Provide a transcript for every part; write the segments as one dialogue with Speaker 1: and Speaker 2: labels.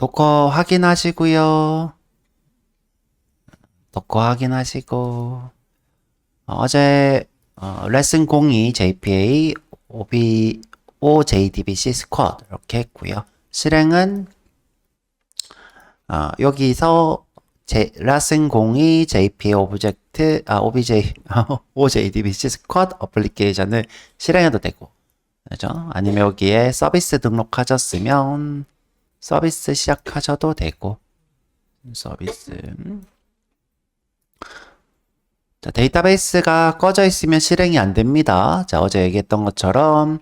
Speaker 1: 도커 확인하시고요. 도커 확인하시고 어제 레슨 02 JPA OJDBC 스쿼드 이렇게 했고요. 실행은 여기서 레슨 02 JPA 오브젝트 OJDBC 스쿼드 어플리케이션을 실행해도 되고, 그죠? 아니면 여기에 서비스 등록하셨으면 서비스 시작하셔도 되고, 서비스. 자, 데이터베이스가 꺼져 있으면 실행이 안 됩니다. 자, 어제 얘기했던 것처럼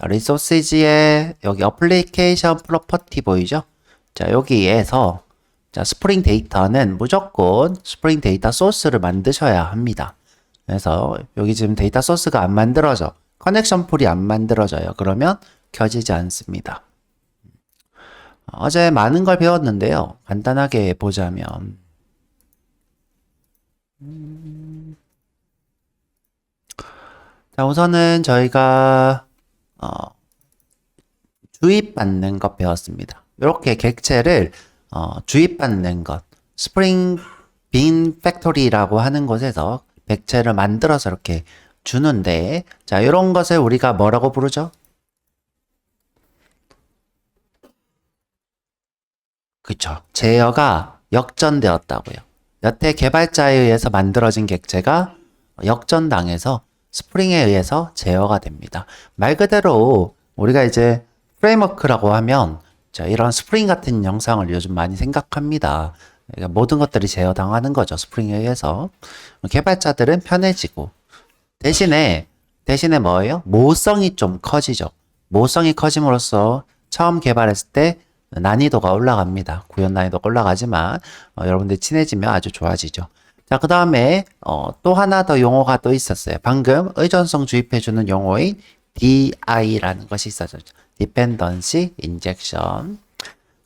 Speaker 1: 리소시지에 여기 어플리케이션 프로퍼티 보이죠? 자, 여기에서 자, 스프링 데이터는 무조건 스프링 데이터 소스를 만드셔야 합니다. 그래서 여기 지금 데이터 소스가 안 만들어져. 커넥션 풀이 안 만들어져요. 그러면 켜지지 않습니다. 어제 많은 걸 배웠는데요. 간단하게 보자면 자, 우선은 저희가 주입받는 것 배웠습니다. 이렇게 객체를 주입받는 것, 스프링 빈 팩토리라고 하는 곳에서 객체를 만들어서 이렇게 주는데, 자, 이런 것을 우리가 뭐라고 부르죠? 그쵸. 제어가 역전되었다고요. 여태 개발자에 의해서 만들어진 객체가 역전당해서 스프링에 의해서 제어가 됩니다. 말 그대로 우리가 이제 프레임워크라고 하면 자, 이런 스프링 같은 영상을 요즘 많이 생각합니다. 그러니까 모든 것들이 제어당하는 거죠. 스프링에 의해서. 개발자들은 편해지고 대신에 뭐예요? 모성이 좀 커지죠. 모성이 커짐으로써 처음 개발했을 때 난이도가 올라갑니다. 구현 난이도가 올라가지만 여러분들 친해지면 아주 좋아지죠. 자, 그 다음에 또 하나 더 용어가 또 있었어요. 방금 의존성 주입해주는 용어인 DI라는 것이 있었죠. Dependency Injection.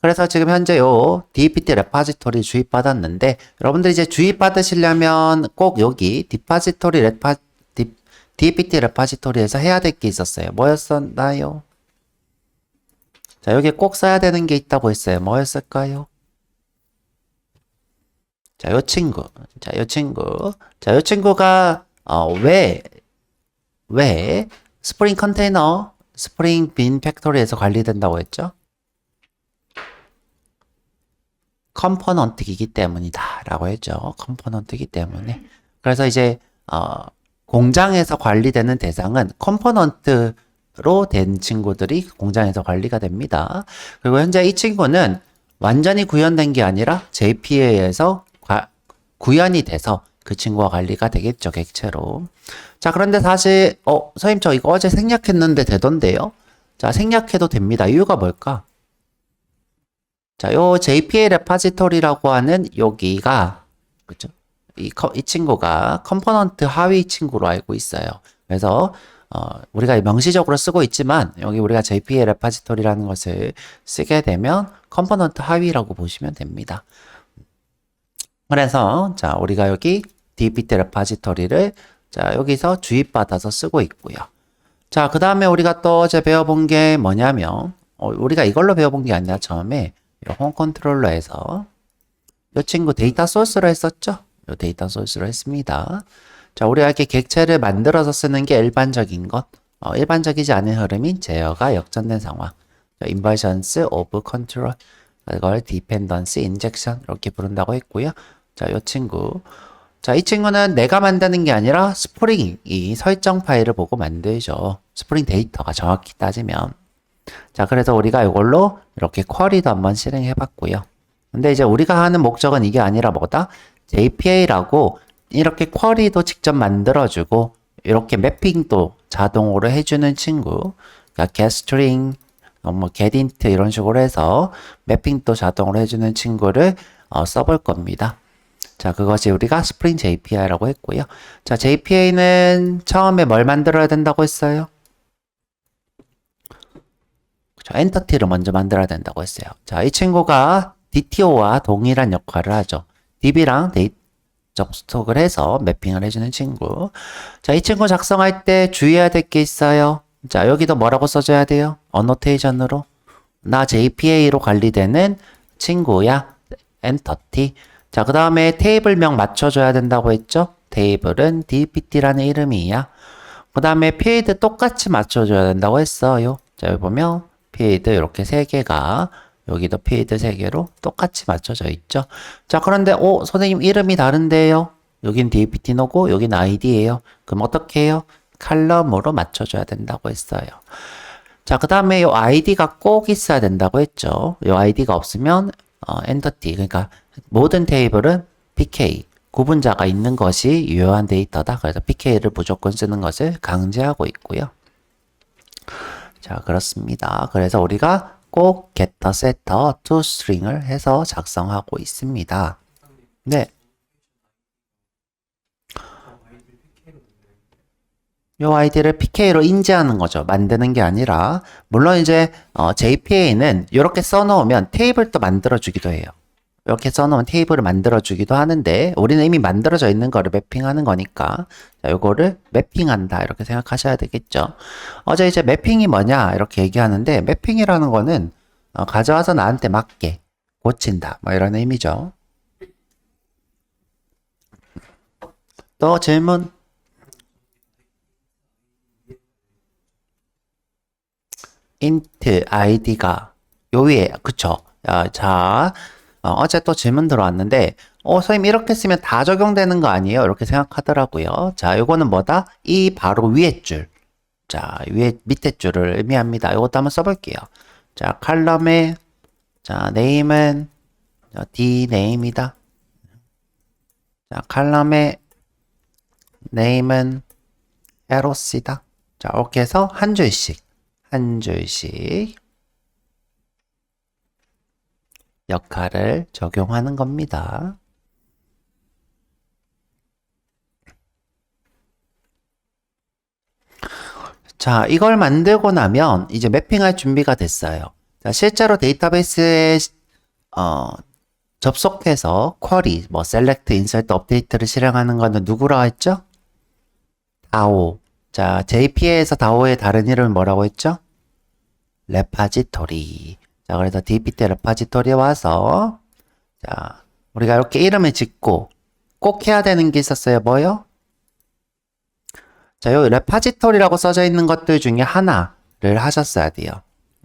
Speaker 1: 그래서 지금 현재 요 DPT 레파지토리 주입받았는데, 여러분들이 이제 주입받으시려면 꼭 여기 DPT 레파지토리에서 해야 될 게 있었어요. 뭐였었나요? 자, 여기 꼭 써야 되는 게 있다고 했어요. 뭐였을까요? 자, 요 친구. 자, 요 친구가, 왜 스프링 컨테이너, 스프링 빈 팩토리에서 관리된다고 했죠? 컴포넌트이기 때문이다. 라고 했죠. 컴포넌트이기 때문에. 그래서 이제, 공장에서 관리되는 대상은 컴포넌트로 된 친구들이 공장에서 관리가 됩니다. 그리고 현재 이 친구는 완전히 구현된 게 아니라 JPA에서 구현이 돼서 그 친구가 관리가 되겠죠, 객체로. 자, 그런데 사실, 선생님, 저 이거 어제 생략했는데 되던데요? 자, 생략해도 됩니다. 이유가 뭘까? 자, 요 JPA 레파지토리라고 하는 여기가, 그죠? 이 친구가 컴포넌트 하위 친구로 알고 있어요. 그래서, 우리가 명시적으로 쓰고 있지만, 여기 우리가 JPA 레파지토리라는 것을 쓰게 되면 컴포넌트 하위라고 보시면 됩니다. 그래서, 자, 우리가 여기 DPT 레파지토리를, 자, 여기서 주입받아서 쓰고 있고요. 자, 그 다음에 우리가 또 어제 배워본 게 뭐냐면, 우리가 이걸로 배워본 게 아니라 처음에, 홈 컨트롤러에서 이 친구 데이터 소스로 했었죠? 이 데이터 소스로 했습니다. 자, 우리가 이렇게 객체를 만들어서 쓰는 게 일반적인 것, 일반적이지 않은 흐름인 제어가 역전된 상황. 자, inversions of control, 이걸 dependency injection 이렇게 부른다고 했고요. 자, 이 친구. 자, 이 친구는 내가 만드는 게 아니라 스프링이 설정 파일을 보고 만들죠. 스프링 데이터가 정확히 따지면. 자, 그래서 우리가 이걸로 이렇게 쿼리도 한번 실행해 봤고요. 근데 이제 우리가 하는 목적은 이게 아니라 뭐다? JPA라고 이렇게 쿼리도 직접 만들어주고, 이렇게 매핑도 자동으로 해주는 친구. 그러니까 getString, getInt 이런 식으로 해서 매핑도 자동으로 해주는 친구를 써볼 겁니다. 자, 그것이 우리가 스프링 JPA라고 했고요. 자, JPA는 처음에 뭘 만들어야 된다고 했어요? 엔터티를 먼저 만들어야 된다고 했어요. 자, 이 친구가 DTO와 동일한 역할을 하죠. DB랑 접속을 해서 매핑을 해주는 친구. 자, 이 친구 작성할 때 주의해야 될 게 있어요. 자, 여기도 뭐라고 써줘야 돼요? 어노테이션으로. 나 JPA로 관리되는 친구야. 엔터 T. 자, 그 다음에 테이블명 맞춰줘야 된다고 했죠? 테이블은 dpt라는 이름이야. 그 다음에 필드 똑같이 맞춰줘야 된다고 했어요. 자, 여기 보면 필드 이렇게 3개가 여기도 필드 3개로 똑같이 맞춰져 있죠. 자, 그런데 선생님 이름이 다른데요. 여긴 dpt노고 여긴 id예요. 그럼 어떻게 해요? 칼럼으로 맞춰줘야 된다고 했어요. 자, 그 다음에 이 id가 꼭 있어야 된다고 했죠. 이 id가 없으면 엔터티, 그러니까 모든 테이블은 pk, 구분자가 있는 것이 유효한 데이터다. 그래서 pk를 무조건 쓰는 것을 강제하고 있고요. 자, 그렇습니다. 그래서 우리가 꼭 getter, setter, toString을 해서 작성하고 있습니다. 네. 요 아이디를 PK로 인지하는 거죠. 만드는 게 아니라. 물론 이제 JPA는 이렇게 써놓으면 테이블도 만들어주기도 해요. 이렇게 써놓으면 테이블을 만들어주기도 하는데 우리는 이미 만들어져 있는 거를 매핑하는 거니까 자, 요거를 매핑한다 이렇게 생각하셔야 되겠죠. 어제 이제 매핑이 뭐냐 이렇게 얘기하는데 매핑이라는 거는 가져와서 나한테 맞게 고친다 뭐 이런 의미죠. 또 질문? int id가 요 위에 그쵸? 자, 어제 또 질문 들어왔는데 선생님 이렇게 쓰면 다 적용되는 거 아니에요? 이렇게 생각하더라고요. 자, 요거는 뭐다? 이 바로 위에 줄. 자, 밑에 줄을 의미합니다. 요것도 한번 써볼게요. 자, 칼럼에 자, name은 dname이다. 자, 칼럼에 name은 arrows이다. 자, 이렇게 해서 한 줄씩 역할을 적용하는 겁니다. 자, 이걸 만들고 나면 이제 매핑할 준비가 됐어요. 자, 실제로 데이터베이스에 접속해서 쿼리, select, insert, update를 실행하는 거는 누구라고 했죠? DAO. 자, JPA에서 DAO의 다른 이름은 뭐라고 했죠? 레파지토리. 자, 그래서 dpt 레파지토리에 와서 자, 우리가 이렇게 이름을 짓고 꼭 해야 되는 게 있었어요. 뭐요? 자, 여기 레파지토리라고 써져 있는 것들 중에 하나를 하셨어야 돼요.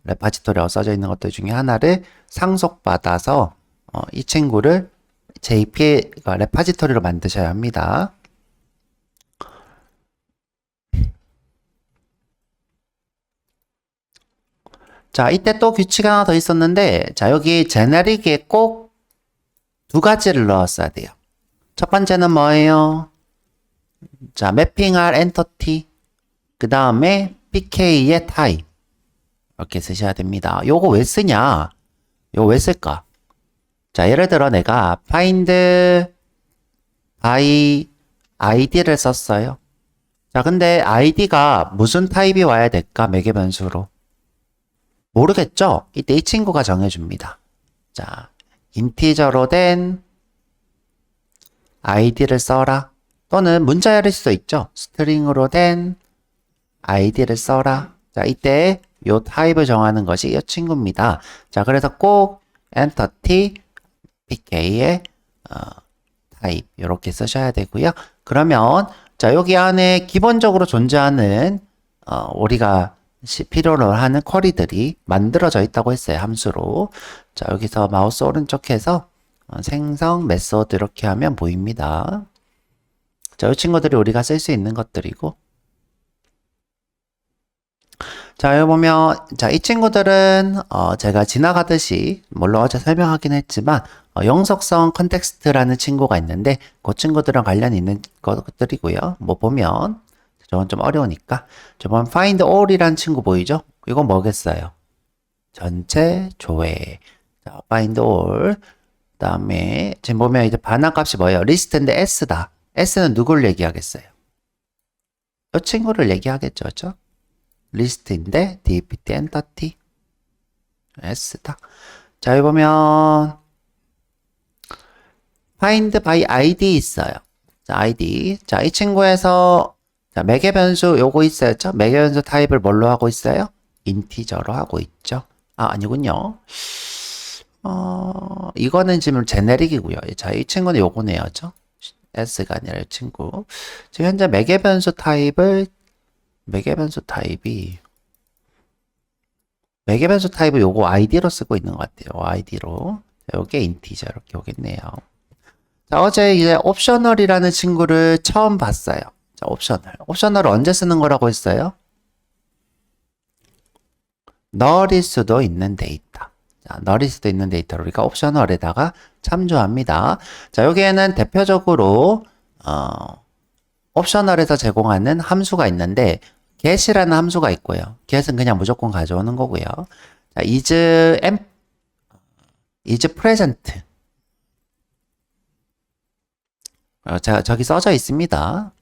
Speaker 1: 레파지토리라고 써져 있는 것들 중에 하나를 상속받아서 이 친구를 JPA 레파지토리로 만드셔야 합니다. 자, 이때 또 규칙 하나 더 있었는데, 자, 여기 제네릭에 꼭 두 가지를 넣었어야 돼요. 첫 번째는 뭐예요? 자, 매핑할 엔터티, 그 다음에 pk의 타입. 이렇게 쓰셔야 됩니다. 요거 왜 쓰냐? 요거 왜 쓸까? 자, 예를 들어 내가 find by id를 썼어요. 자, 근데 id가 무슨 타입이 와야 될까? 매개 변수로. 모르겠죠? 이때 이 친구가 정해줍니다. 자, 인티저로 된 id를 써라. 또는 문자열일 수도 있죠. 스트링으로 된 id를 써라. 자, 이때 요 타입을 정하는 것이 이 친구입니다. 자, 그래서 꼭 entity pk의 타입 이렇게 쓰셔야 되고요. 그러면 자, 여기 안에 기본적으로 존재하는 우리가 필요로 하는 쿼리들이 만들어져 있다고 했어요. 함수로. 자, 여기서 마우스 오른쪽 해서 생성 메소드 이렇게 하면 보입니다. 자, 이 친구들이 우리가 쓸 수 있는 것들이고. 자, 여기 보면 자, 이 친구들은 제가 지나가듯이 물론 어제 설명하긴 했지만 영속성 컨텍스트라는 친구가 있는데 그 친구들랑 관련 있는 것들이고요. 뭐 보면 저건 좀 어려우니까. 저번 find all이란 친구 보이죠? 이건 뭐겠어요? 전체 조회. 자, find all. 그 다음에 지금 보면 이제 반환값이 뭐예요? 리스트인데 s다. s는 누굴 얘기하겠어요? 이 친구를 얘기하겠죠, 그렇죠? 리스트인데 dpt entity s다. 자, 여기 보면 find by id 있어요. 자, id. 자, 이 친구에서 자, 매개 변수 요거 있어요. 매개 변수 타입을 뭘로 하고 있어요? 인티저로 하고 있죠. 아니군요. 이거는 지금 제네릭이고요. 자, 이 친구는 요거네요. 죠 S가 아니라 이 친구. 지금 현재 매개 변수 타입이 매개 변수 타입을 요거 id로 쓰고 있는 것 같아요. id로. 자, 요게 인티저 이렇게 오겠네요. 자, 어제 이제 옵셔널이라는 친구를 처음 봤어요. 자, 옵셔널을 언제 쓰는 거라고 했어요? 널일 수도 있는 데이터. 자, 널일 수도 있는 데이터를 우리가 옵셔널에다가 참조합니다. 자, 여기에는 대표적으로 옵셔널에서 제공하는 함수가 있는데 get이라는 함수가 있고요. get은 그냥 무조건 가져오는 거고요. 자, is present. 자, 저기 써져 있습니다.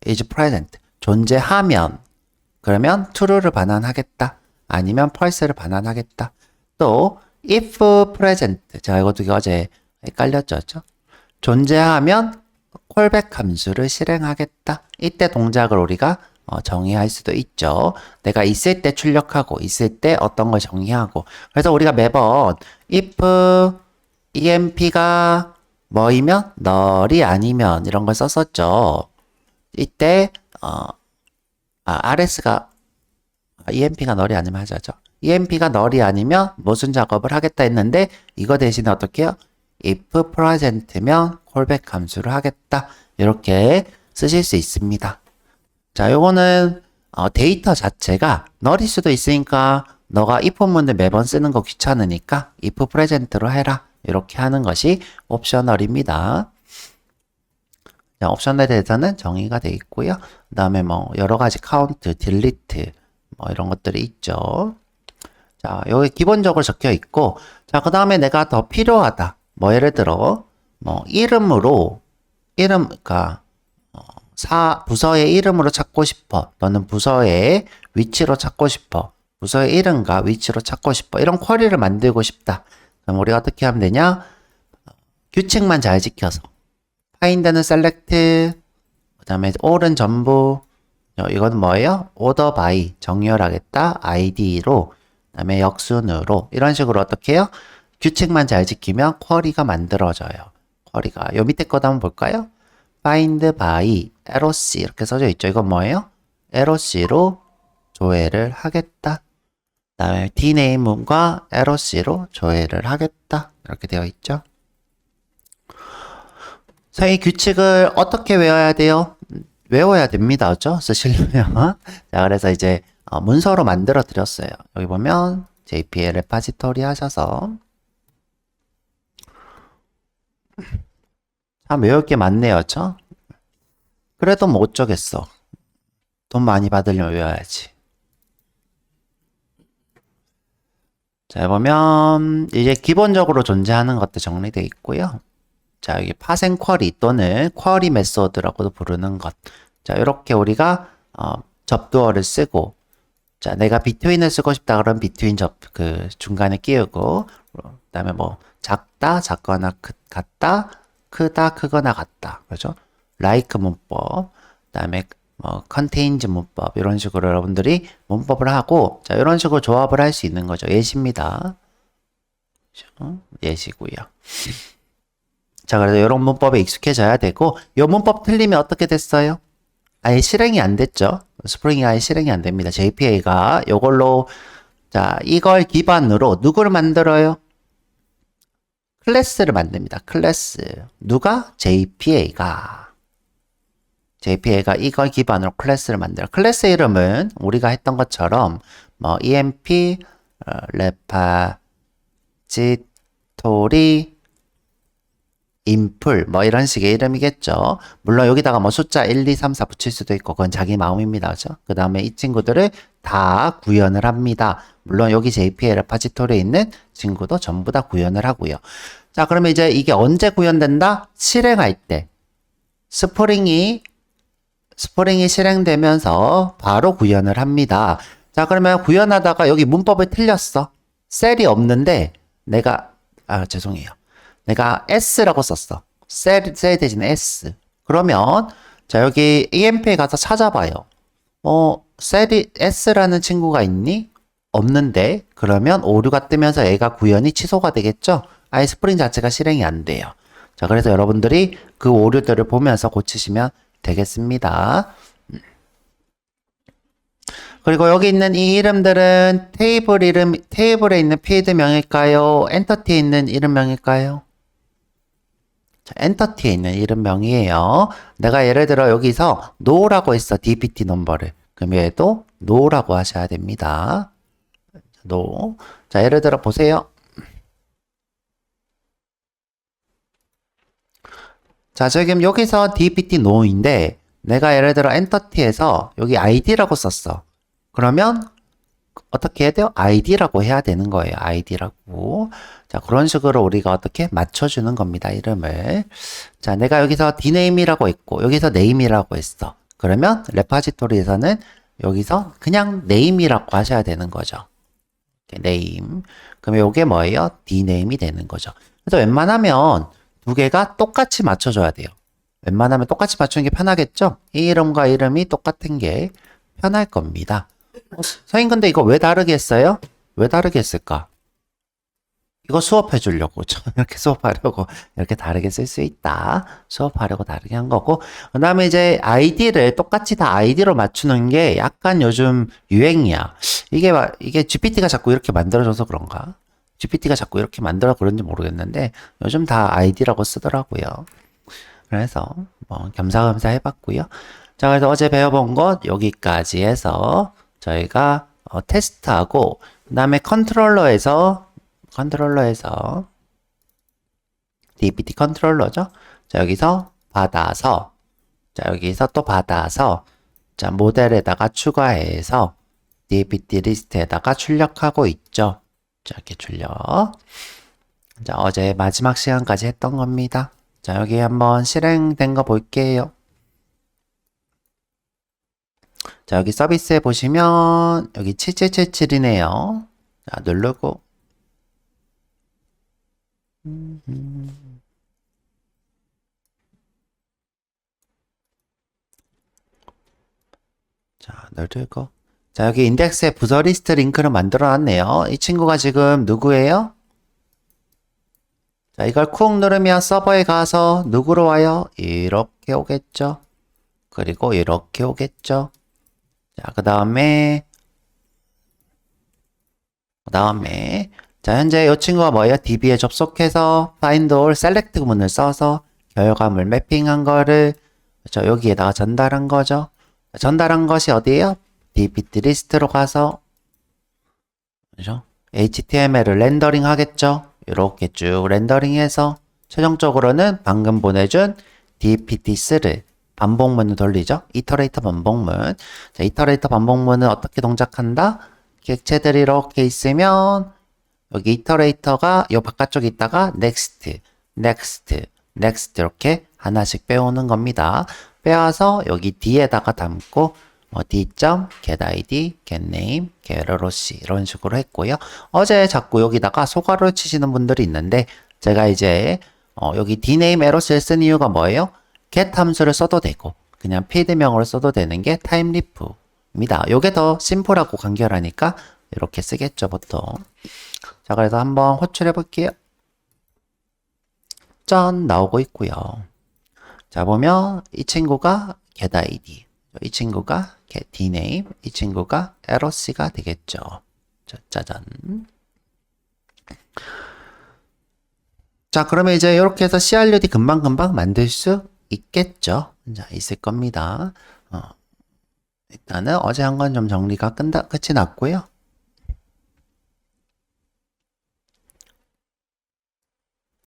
Speaker 1: is present. 존재하면 그러면 true를 반환하겠다. 아니면 false를 반환하겠다. 또 if present. 자, 이것도 어제 헷갈렸죠? 존재하면 callback 함수를 실행하겠다. 이때 동작을 우리가 정의할 수도 있죠. 내가 있을 때 출력하고 있을 때 어떤 걸 정의하고. 그래서 우리가 매번 if emp가 뭐이면 널이 아니면 이런 걸 썼었죠. 이때 RS가 EMP가 널이 아니면 하자죠. EMP가 널이 아니면 무슨 작업을 하겠다 했는데 이거 대신에 어떻게 해요? if present면 callback 함수를 하겠다. 이렇게 쓰실 수 있습니다. 자, 요거는 데이터 자체가 널일 수도 있으니까 너가 if 문제 매번 쓰는 거 귀찮으니까 if present로 해라. 이렇게 하는 것이 옵셔널입니다. 자, 옵션에 대해서는 정의가 되어 있고요. 그 다음에 뭐 여러 가지 카운트, 딜리트 뭐 이런 것들이 있죠. 자, 여기 기본적으로 적혀 있고, 자, 그 다음에 내가 더 필요하다. 뭐 예를 들어 뭐 그러니까 부서의 이름으로 찾고 싶어. 너는 부서의 위치로 찾고 싶어. 부서의 이름과 위치로 찾고 싶어. 이런 쿼리를 만들고 싶다. 그럼 우리가 어떻게 하면 되냐? 규칙만 잘 지켜서 find는 select, 그 다음에 all은 전부, 이건 뭐예요? order by, 정렬하겠다, id로, 그 다음에 역순으로, 이런 식으로 어떻게 해요? 규칙만 잘 지키면 쿼리가 만들어져요. 쿼리가. 요 밑에 거도 한번 볼까요? find by, LOC 이렇게 써져 있죠. 이건 뭐예요? LOC로 조회를 하겠다. 그 다음에 dname과 LOC로 조회를 하겠다. 이렇게 되어 있죠. 자, 이 규칙을 어떻게 외워야 돼요? 외워야 됩니다. 그죠? 쓰시려면. 자, 그래서 이제 문서로 만들어 드렸어요. 여기 보면 JPA 레파지토리 하셔서 참 외울 게 많네요. 그죠? 그래도 뭐 어쩌겠어. 돈 많이 받으려면 외워야지. 자, 보면 이제 기본적으로 존재하는 것도 정리되어 있고요. 자, 여기 파생 쿼리 또는 쿼리 메소드라고도 부르는 것. 자, 이렇게 우리가 접두어를 쓰고, 자, 내가 between을 쓰고 싶다 그러면 between 그 중간에 끼우고, 그다음에 뭐 작다, 작거나 같다, 크다, 크거나 같다. 그죠? like 문법, 그다음에 뭐 contains 문법 이런 식으로 여러분들이 문법을 하고, 자, 이런 식으로 조합을 할 수 있는 거죠. 예시입니다. 그죠? 예시고요. 자, 그래서 이런 문법에 익숙해져야 되고, 이 문법 틀리면 어떻게 됐어요? 아예 실행이 안 됐죠. 스프링이 아예 실행이 안 됩니다. JPA가 이걸로, 자, 이걸 기반으로 누구를 만들어요? 클래스를 만듭니다. 클래스. 누가? JPA가 이걸 기반으로 클래스를 만들어. 클래스 이름은 우리가 했던 것처럼 뭐 EMP, 레파지토리, 인풀 뭐 이런 식의 이름이겠죠. 물론 여기다가 뭐 숫자 1, 2, 3, 4 붙일 수도 있고 그건 자기 마음입니다. 그죠? 그 다음에 이 친구들을 다 구현을 합니다. 물론 여기 JPA 레파지토리에 있는 친구도 전부 다 구현을 하고요. 자, 그러면 이제 이게 언제 구현된다? 실행할 때. 스프링이 실행되면서 바로 구현을 합니다. 자, 그러면 구현하다가 여기 문법을 틀렸어. 셀이 없는데 내가 죄송해요. 내가 S라고 썼어. 셀 대신에 S. 그러면 자, 여기 EMP에 가서 찾아봐요. 셀이 S라는 친구가 있니? 없는데 그러면 오류가 뜨면서 얘가 구현이 취소가 되겠죠? 아예 스프링 자체가 실행이 안 돼요. 자, 그래서 여러분들이 그 오류들을 보면서 고치시면 되겠습니다. 그리고 여기 있는 이 이름들은 테이블에 있는 필드명일까요? 엔터티에 있는 이름명일까요? 자, 엔터티에 있는 이름명이에요. 내가 예를 들어 여기서 no라고 했어. dpt 넘버를. 그럼 얘도 no라고 하셔야 됩니다. no. 자, 예를 들어 보세요. 자, 지금 여기서 dpt no인데 내가 예를 들어 엔터티에서 여기 id라고 썼어. 그러면 어떻게 해야 돼요? id라고 해야 되는 거예요. id라고. 자, 그런 식으로 우리가 어떻게 맞춰주는 겁니다. 이름을. 자, 내가 여기서 dname이라고 했고 여기서 name이라고 했어. 그러면 레파지토리에서는 여기서 그냥 name이라고 하셔야 되는 거죠. name. 그러면 이게 뭐예요? dname이 되는 거죠. 그래서 웬만하면 두 개가 똑같이 맞춰줘야 돼요. 웬만하면 똑같이 맞추는 게 편하겠죠? 이 이름과 이름이 똑같은 게 편할 겁니다. 선생님 근데 이거 왜 다르게 했어요? 왜 다르게 했을까? 이거 수업해 주려고 이렇게 수업하려고 이렇게 다르게 쓸 수 있다. 수업하려고 다르게 한 거고 그 다음에 이제 아이디를 똑같이 다 아이디로 맞추는 게 약간 요즘 유행이야. 이게 GPT가 자꾸 이렇게 만들어줘서 그런가? GPT가 자꾸 이렇게 만들어 그런지 모르겠는데 요즘 다 아이디라고 쓰더라고요. 그래서 뭐 겸사겸사 해봤고요. 자, 그래서 어제 배워본 것 여기까지 해서 저희가 테스트하고 그 다음에 컨트롤러에서 DPT 컨트롤러죠. 자, 여기서 받아서 자, 여기서 또 받아서 자, 모델에다가 추가해서 DPT 리스트에다가 출력하고 있죠. 자, 이렇게 출력. 자, 어제 마지막 시간까지 했던 겁니다. 자, 여기 한번 실행된 거 볼게요. 자, 여기 서비스에 보시면 여기 7777이네요. 자, 누르고 자, 누르고 자, 여기 인덱스에 부서 리스트 링크를 만들어 놨네요. 이 친구가 지금 누구예요? 자, 이걸 쿡 누르면 서버에 가서 누구로 와요? 이렇게 오겠죠. 그리고 이렇게 오겠죠. 자, 그 다음에 자, 현재 이 친구가 뭐예요? DB에 접속해서 find all select 구문을 써서 결과물 매핑한 거를 여기에다가 전달한 거죠. 전달한 것이 어디예요? dpt 리스트로 가서 그죠? HTML을 렌더링 하겠죠. 이렇게 쭉 렌더링해서 최종적으로는 방금 보내준 dpt3를 반복문을 돌리죠. 이터레이터 반복문. 자, 이터레이터 반복문은 어떻게 동작한다? 객체들이 이렇게 있으면 여기 이터레이터가 요 바깥쪽에 있다가 next, next, next 이렇게 하나씩 빼오는 겁니다. 빼와서 여기 D에다가 담고 D.getID, getName, getROC 이런 식으로 했고요. 어제 자꾸 여기다가 소괄호를 치시는 분들이 있는데 제가 이제 여기 dname ROC를 쓴 이유가 뭐예요? get 함수를 써도 되고 그냥 필드명으로 써도 되는 게 타임리프입니다. 요게 더 심플하고 간결하니까 이렇게 쓰겠죠 보통. 자, 그래서 한번 호출해 볼게요. 짠 나오고 있고요. 자, 보면 이 친구가 getID, 이 친구가 getDname, 이 친구가 ROC가 되겠죠. 자, 짜잔. 자, 그러면 이제 이렇게 해서 CRUD 금방금방 만들 수 있겠죠. 자, 있을 겁니다. 일단은 어제 한 건 좀 정리가 끝이 났고요.